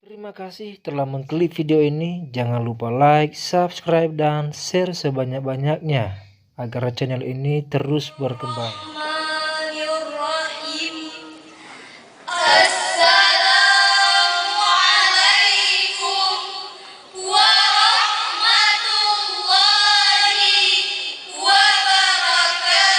Terima kasih telah mengklik video ini. Jangan lupa like, subscribe, dan share sebanyak-banyaknya agar channel ini terus berkembang. Assalamualaikum warahmatullahi wabarakatuh.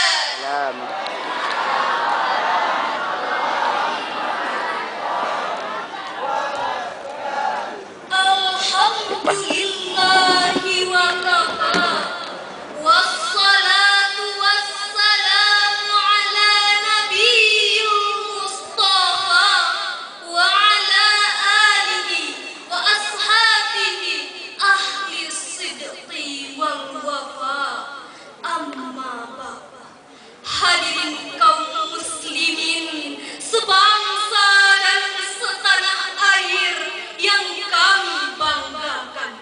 Alhamdulillahi wa kafa. Wassalatu wassalamu ala nabiyyil mustafa wa ala alihi wa ashabihi ahli sidqi wal wafa. Amma ba'du. Hadirin kaum muslimin sebangsa dan setanah air yang kami banggakan.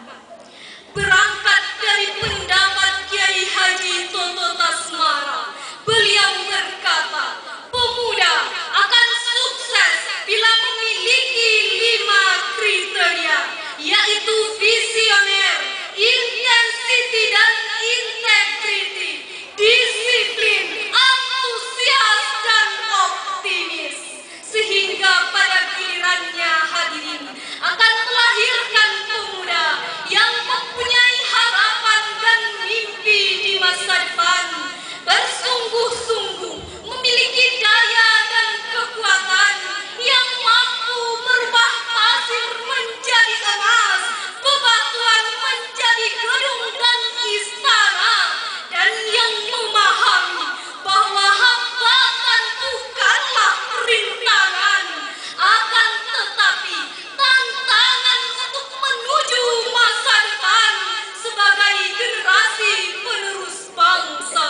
Berangkat dari pendapat Kiai Haji Toto Tasmara, beliau berkata, pemuda akan sukses bila memiliki 5 kriteria, yaitu visioner, intensity dan integrity, disiplin, antusias dan optimis, sehingga pada gilirannya hadirin akan melahirkan pemuda yang mempunyai harapan dan mimpi di masa depan, bersungguh-sungguh memiliki daya dan kekuatan yang mampu merubah pasir menjadi emas, bebatuan menjadi gedung dan istana, dan yang memahami bahwa hambatan bukanlah rintangan, akan tetapi tantangan untuk menuju masa depan sebagai generasi penerus bangsa.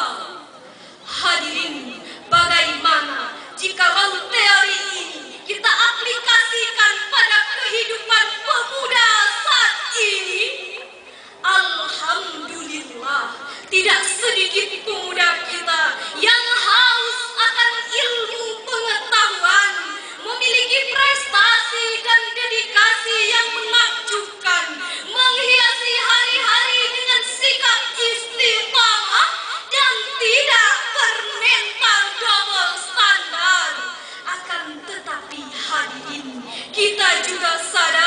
Hadirin, bagaimana jikalau teori ini kita aplikasikan pada kehidupan pemuda saat ini? Alhamdulillah, tidak sedikit pemuda kita yang haus akan ilmu pengetahuan, memiliki prestasi dan dedikasi yang menakjubkan, menghiasi hari-hari dengan sikap istiqamah dan tidak bermental double standar. Akan tetapi hadirin, kita juga sadar